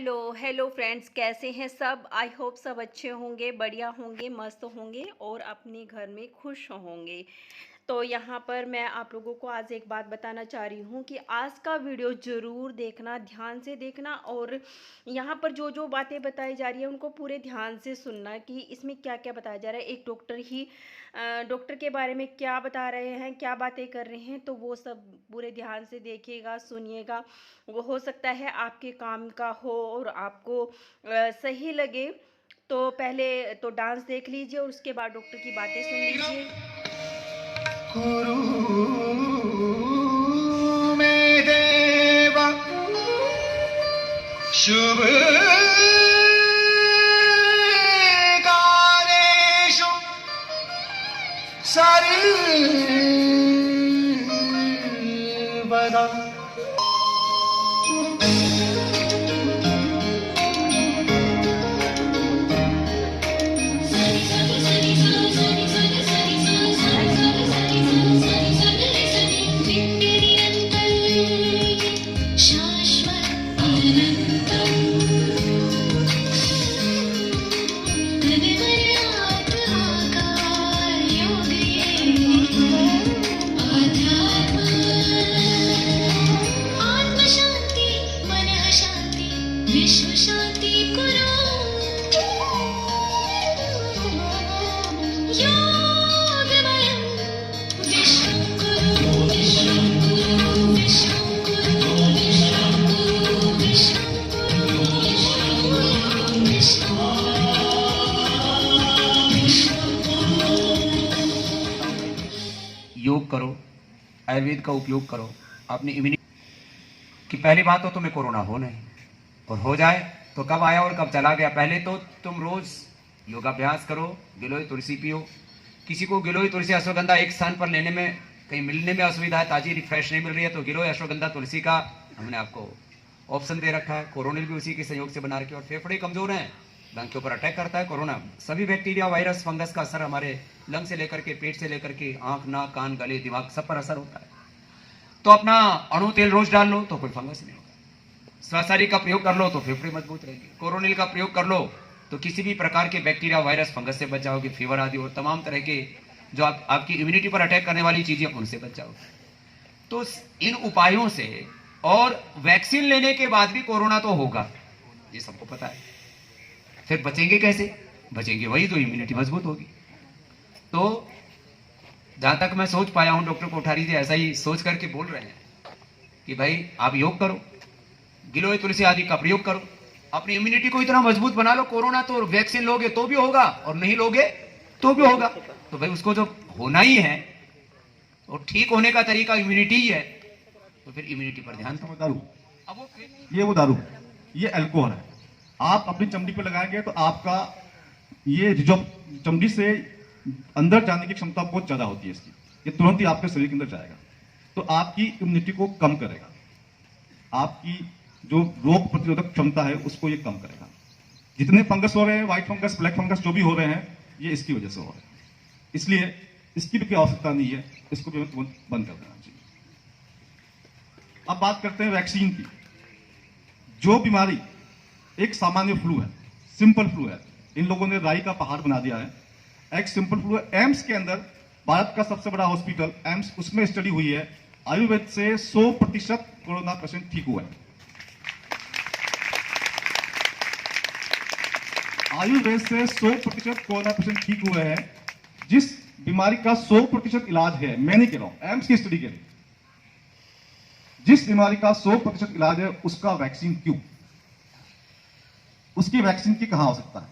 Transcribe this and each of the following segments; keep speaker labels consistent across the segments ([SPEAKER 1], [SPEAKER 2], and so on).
[SPEAKER 1] Hello friends, कैसे हैं सब। आई होप सब अच्छे होंगे, बढ़िया होंगे, मस्त होंगे और अपने घर में खुश होंगे। तो यहाँ पर मैं आप लोगों को आज एक बात बताना चाह रही हूँ कि आज का वीडियो ज़रूर देखना, ध्यान से देखना। और यहाँ पर जो जो बातें बताई जा रही है उनको पूरे ध्यान से सुनना कि इसमें क्या क्या बताया जा रहा है। एक डॉक्टर के बारे में क्या बता रहे हैं, क्या बातें कर रहे हैं, तो वो सब पूरे ध्यान से देखिएगा, सुनिएगा। वो हो सकता है आपके काम का हो और आपको सही लगे। तो पहले तो डांस देख लीजिए और उसके बाद डॉक्टर की बातें सुन लीजिए।
[SPEAKER 2] गुरु में देवा शुभ कार्येषु सर्वदा
[SPEAKER 3] विश्व शांति कुरु योगमयं विश्वं कुरु विश्वं कुरु विश्वं कुरु विश्वं कुरु विश्वं कुरु विश्वं
[SPEAKER 4] योग करो, आयुर्वेद का उपयोग करो। अपनी इम्यूनिटी की पहली बात तो तुम्हें कोरोना हो नहीं, और हो जाए तो कब आया और कब चला गया। पहले तो तुम रोज योगाभ्यास करो, गिलोय तुलसी पियो। किसी को गिलोय तुलसी अश्वगंधा एक स्थान पर लेने में कहीं मिलने में असुविधा है, ताजी रिफ्रेश नहीं मिल रही है, तो गिलोय अश्वगंधा तुलसी का हमने आपको ऑप्शन दे रखा है। कोरोनिल भी उसी के सहयोग से बना रखे। और फेफड़े कमजोर हैं, लंग के ऊपर अटैक करता है कोरोना। सभी बैक्टीरिया, वायरस, फंगस का असर हमारे लंग से लेकर के पेट से लेकर के आंख, नाक, कान, गले, दिमाग सब पर असर होता है। तो अपना अणु तेल रोज डाल लो तो कोई फंगस नहीं होगा। स्वासारी का प्रयोग कर लो तो फेफड़े मजबूत रहेंगे। कोरोनिल का प्रयोग कर लो तो किसी भी प्रकार के बैक्टीरिया, वायरस, फंगस से बच जाओगे। फीवर आदि और तमाम तरह के जो आपकी इम्यूनिटी पर अटैक करने वाली चीजें, उनसे बच जाओगे। तो इन उपायों से, और वैक्सीन लेने के बाद भी कोरोना तो होगा, ये सबको पता है। फिर बचेंगे कैसे? बचेंगे वही तो इम्यूनिटी मजबूत होगी। तो जहां तक मैं सोच पाया हूं, डॉक्टर कोठारी जी ऐसा ही सोच करके बोल रहे हैं कि भाई आप योग करो, गिलोय तुलसी आदि का प्रयोग करो, अपनी इम्यूनिटी को इतना मजबूत बना लो। कोरोना तो वैक्सीन लोगे तो भी होगा और नहीं लोगे तो भी होगा। तो भाई उसको जो होना ही है और ठीक होने का तरीका इम्यूनिटी ही है, तो फिर इम्यूनिटी पर ध्यान दो।
[SPEAKER 5] दारू, अब वो दारू, ये अल्कोहल है। आप अपनी चमड़ी पे लगाएंगे तो आपका ये जो चमड़ी से अंदर जाने की क्षमता बहुत ज्यादा होती है इसकी, ये तुरंत ही आपके शरीर के अंदर जाएगा, तो आपकी इम्यूनिटी को कम करेगा। आपकी जो रोग प्रतिरोधक क्षमता है उसको ये कम करेगा। जितने फंगस हो रहे हैं, व्हाइट फंगस, ब्लैक फंगस जो भी हो रहे हैं, ये इसकी वजह से हो रहे हैं। इसलिए इसकी भी कोई आवश्यकता नहीं है, इसको भी तुरंत बंद कर देना चाहिए। अब बात करते हैं वैक्सीन की। जो बीमारी एक सामान्य फ्लू है, सिंपल फ्लू है, इन लोगों ने राई का पहाड़ बना दिया है। एक सिंपल फ्लू है। एम्स के अंदर, भारत का सबसे बड़ा हॉस्पिटल एम्स, उसमें स्टडी हुई है, आयुर्वेद से 100% कोरोना पेशेंट ठीक हुआ है। आयुर्वेद से 100% कोरोना पेशेंट ठीक हुए हैं। जिस बीमारी का 100% इलाज है, मैं नहीं कह रहा हूं, एम्स की स्टडी के लिए, जिस बीमारी का 100% इलाज है उसका वैक्सीन क्यों? उसकी वैक्सीन की कहां आवश्यकता है?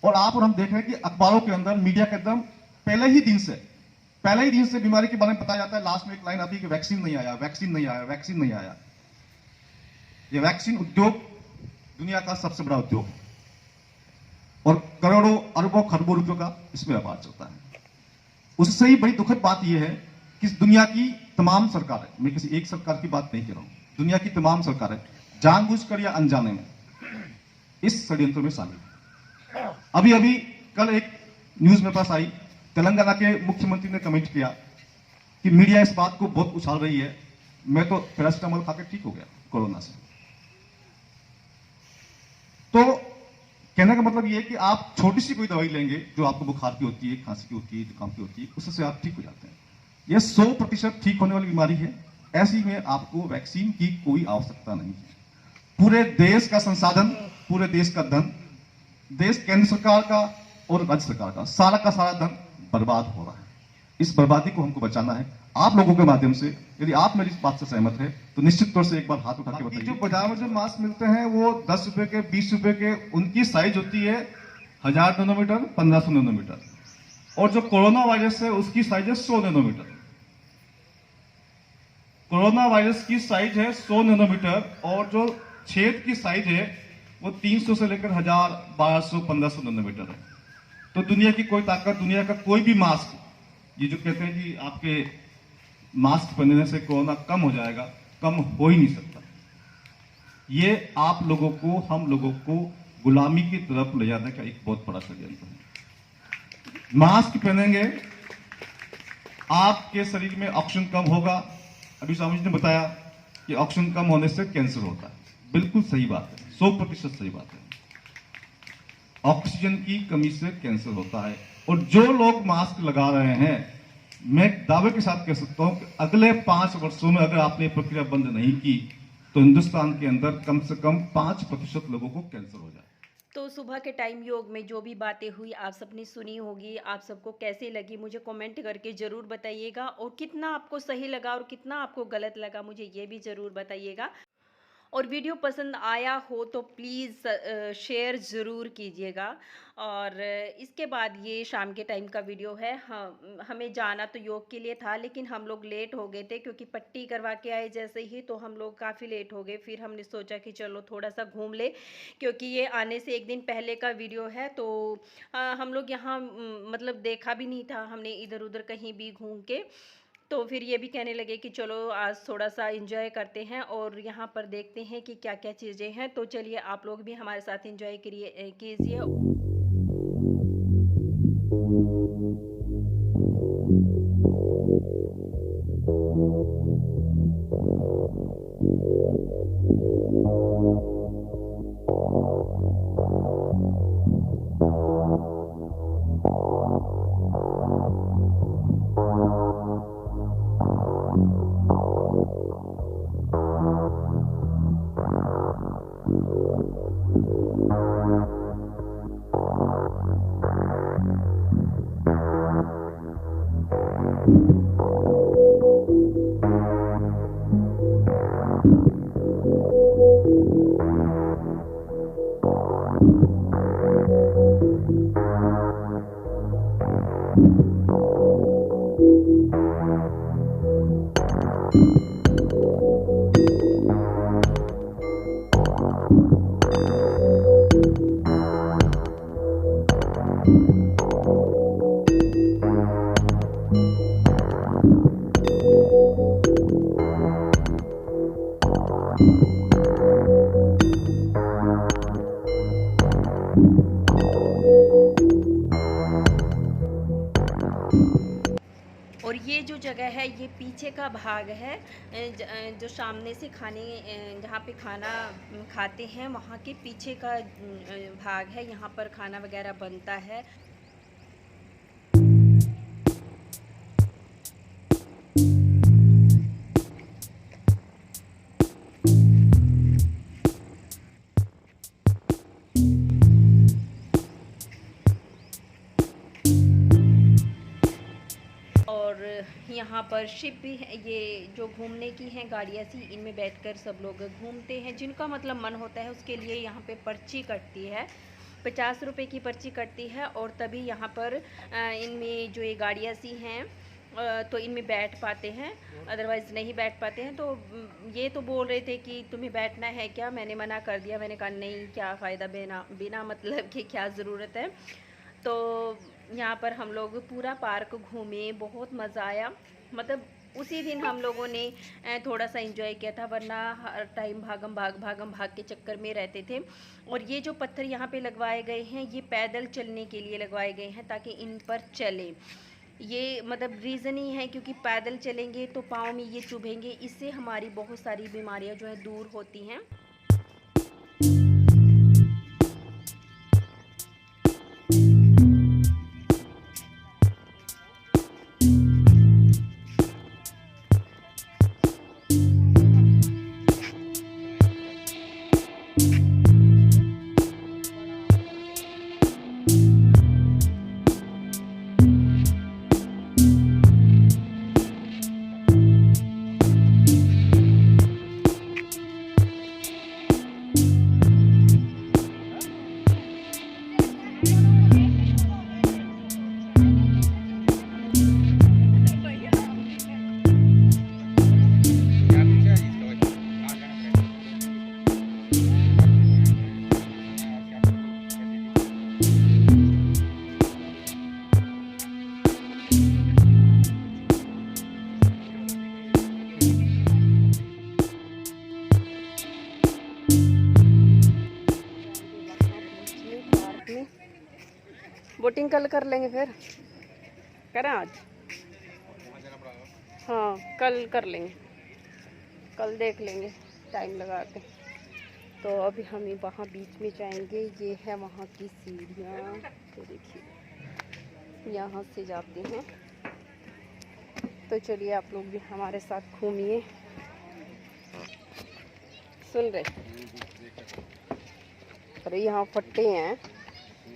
[SPEAKER 5] और आप और हम देख रहे हैं कि अखबारों के अंदर, मीडिया के अंदर पहले ही दिन से बीमारी के बारे में बताया जाता है। लास्ट में एक लाइन आती है कि वैक्सीन नहीं आया, वैक्सीन नहीं आया, वैक्सीन नहीं आया। ये वैक्सीन उद्योग दुनिया का सबसे बड़ा उद्योग है और करोड़ों, अरबों, खरबों रुपयों का इसमें व्यापार चलता है। उससे ही बड़ी दुखद बात यह है कि दुनिया की तमाम सरकारें, मैं किसी एक सरकार की बात नहीं कर रहा हूं, दुनिया की तमाम सरकारें जानबूझकर या अनजाने में इस षड्यंत्र में शामिल है। अभी अभी कल एक न्यूज मेरे पास आई, तेलंगाना के मुख्यमंत्री ने कमेंट किया कि मीडिया इस बात को बहुत उछाल रही है, मैं तो पैरासिटामोल खाकर ठीक हो गया कोरोना से। तो कहने का मतलब ये है कि आप छोटी सी कोई दवाई लेंगे जो आपको बुखार की होती है, खांसी की होती है, जुकाम की होती है, उससे आप ठीक हो जाते हैं। यह 100% ठीक होने वाली बीमारी है। ऐसी में आपको वैक्सीन की कोई आवश्यकता नहीं है। पूरे देश का संसाधन, पूरे देश का धन, देश केंद्र सरकार का और राज्य सरकार का सारा धन बर्बाद हो रहा है। इस बर्बादी को हमको बचाना है आप लोगों के माध्यम से। यदि आप मेरी इस बात से सहमत है तो निश्चित तौर से एक बार हाथ उठा के बताइए। जो बाजार में जो मास्क मिलते हैं वो 10 रुपए के, 20 रुपए के, उनकी साइज होती है 1000 नैनोमीटर, 1500 नैनोमीटर, और जो कोरोना वायरस है उसकी साइज है 100 नैनोमीटर। कोरोना वायरस की साइज है 100 नैनोमीटर और जो छेद की साइज है वो 300 से लेकर 1000, 1200, 1500 नैनोमीटर है। तो दुनिया की कोई ताकत, दुनिया का कोई भी मास्क, ये जो कहते हैं कि आपके मास्क पहनने से कोरोना कम हो जाएगा, कम हो ही नहीं सकता। ये आप लोगों को, हम लोगों को गुलामी की तरफ ले जाने का एक बहुत बड़ा षड्यंत्र है। मास्क पहनेंगे, आपके शरीर में ऑक्सीजन कम होगा। अभी स्वामी जी ने बताया कि ऑक्सीजन कम होने से कैंसर होता है। बिल्कुल सही बात है, 100% सही बात है। ऑक्सीजन की कमी से कैंसर होता है। और जो लोग मास्क लगा रहे हैं, मैं दावे के साथ कह सकता हूं कि अगले 5 वर्षों में अगर आपने प्रक्रिया बंद नहीं की तो हिंदुस्तान के अंदर कम से कम 5% लोगों को कैंसर हो जाए।
[SPEAKER 1] तो सुबह के टाइम योग में जो भी बातें हुई आप सबने सुनी होगी, आप सबको कैसी लगी मुझे कमेंट करके ज़रूर बताइएगा, और कितना आपको सही लगा और कितना आपको गलत लगा मुझे ये भी ज़रूर बताइएगा। और वीडियो पसंद आया हो तो प्लीज़ शेयर ज़रूर कीजिएगा। और इसके बाद ये शाम के टाइम का वीडियो है। हमें जाना तो योग के लिए था, लेकिन हम लोग लेट हो गए थे क्योंकि पट्टी करवा के आए जैसे ही, तो हम लोग काफ़ी लेट हो गए। फिर हमने सोचा कि चलो थोड़ा सा घूम ले, क्योंकि ये आने से एक दिन पहले का वीडियो है। तो हम लोग यहाँ मतलब देखा भी नहीं था हमने इधर उधर कहीं भी घूम के। तो फिर ये भी कहने लगे कि चलो आज थोड़ा सा एंजॉय करते हैं और यहाँ पर देखते हैं कि क्या क्या चीज़ें हैं। तो चलिए आप लोग भी हमारे साथ एंजॉय कीजिए। और ये जो जगह है ये पीछे का भाग है, जो सामने से जहाँ पे खाना खाते हैं वहाँ के पीछे का भाग है। यहाँ पर खाना वगैरह बनता है। यहाँ पर शिप भी है, ये जो घूमने की हैं गाड़ियाँ सी, इनमें बैठकर सब लोग घूमते हैं। जिनका मतलब मन होता है उसके लिए यहाँ पे पर्ची कटती है, 50 रुपए की पर्ची कटती है, और तभी यहाँ पर इनमें जो ये गाड़ियाँ सी हैं तो इनमें बैठ पाते हैं, अदरवाइज़ नहीं बैठ पाते हैं। तो ये तो बोल रहे थे कि तुम्हें बैठना है क्या, मैंने मना कर दिया। मैंने कहा नहीं, क्या फ़ायदा, बिना मतलब कि क्या ज़रूरत है। तो यहाँ पर हम लोग पूरा पार्क घूमे, बहुत मज़ा आया। मतलब उसी दिन हम लोगों ने थोड़ा सा एंजॉय किया था, वरना हर टाइम भागम भाग के चक्कर में रहते थे। और ये जो पत्थर यहाँ पे लगवाए गए हैं ये पैदल चलने के लिए लगवाए गए हैं, ताकि इन पर चले। ये मतलब रीज़न ही है क्योंकि पैदल चलेंगे तो पाँव में ये चुभेंगे, इससे हमारी बहुत सारी बीमारियाँ जो है दूर होती हैं। वोटिंग कल कर लेंगे फिर, करें आज? हाँ कल कर लेंगे, कल देख लेंगे टाइम लगा के। तो अभी हम वहाँ बीच में जाएंगे, ये है वहाँ की सीढ़ियाँ, तो देखिए यहाँ से जाते हैं। तो चलिए आप लोग भी हमारे साथ घूमिए। सुन रहे? अरे यहाँ फट्टे हैं,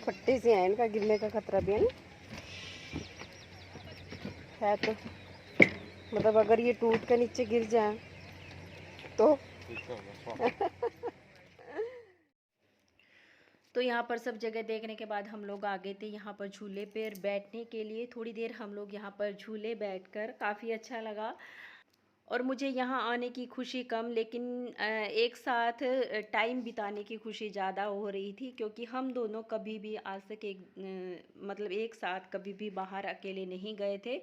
[SPEAKER 1] फट्टे से हैं, इनका गिरने का खतरा भी है तो मतलब अगर ये टूट कर नीचे गिर जाए तो तो यहाँ पर सब जगह देखने के बाद हम लोग आ गए थे यहाँ पर झूले पर बैठने के लिए। थोड़ी देर हम लोग यहाँ पर झूले बैठकर काफ़ी अच्छा लगा। और मुझे यहाँ आने की खुशी कम, लेकिन एक साथ टाइम बिताने की खुशी ज़्यादा हो रही थी, क्योंकि हम दोनों कभी भी आज तक मतलब एक साथ कभी भी बाहर अकेले नहीं गए थे।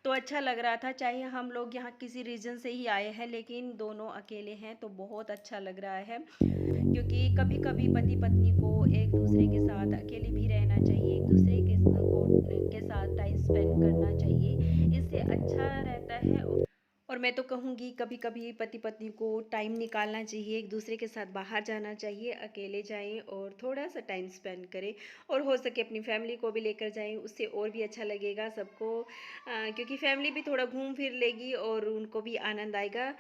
[SPEAKER 1] तो अच्छा लग रहा था, चाहे हम लोग यहाँ किसी रीज़न से ही आए हैं, लेकिन दोनों अकेले हैं तो बहुत अच्छा लग रहा है। क्योंकि कभी कभी पति पत्नी को एक दूसरे के साथ अकेले भी रहना चाहिए, एक दूसरे के साथ टाइम स्पेंड करना चाहिए, इससे अच्छा रहता है। और मैं तो कहूँगी कभी कभी पति पत्नी को टाइम निकालना चाहिए, एक दूसरे के साथ बाहर जाना चाहिए, अकेले जाएं और थोड़ा सा टाइम स्पेंड करें, और हो सके अपनी फैमिली को भी लेकर जाएं, उससे और भी अच्छा लगेगा सबको। क्योंकि फैमिली भी थोड़ा घूम फिर लेगी और उनको भी आनंद आएगा।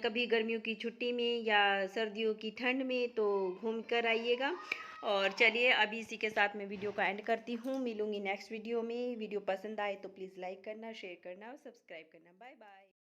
[SPEAKER 1] कभी गर्मियों की छुट्टी में या सर्दियों की ठंड में तो घूम कर आइएगा। और चलिए अभी इसी के साथ मैं वीडियो का एंड करती हूँ, मिलूँगी नेक्स्ट वीडियो में। वीडियो पसंद आए तो प्लीज़ लाइक करना, शेयर करना और सब्सक्राइब करना। Bye bye.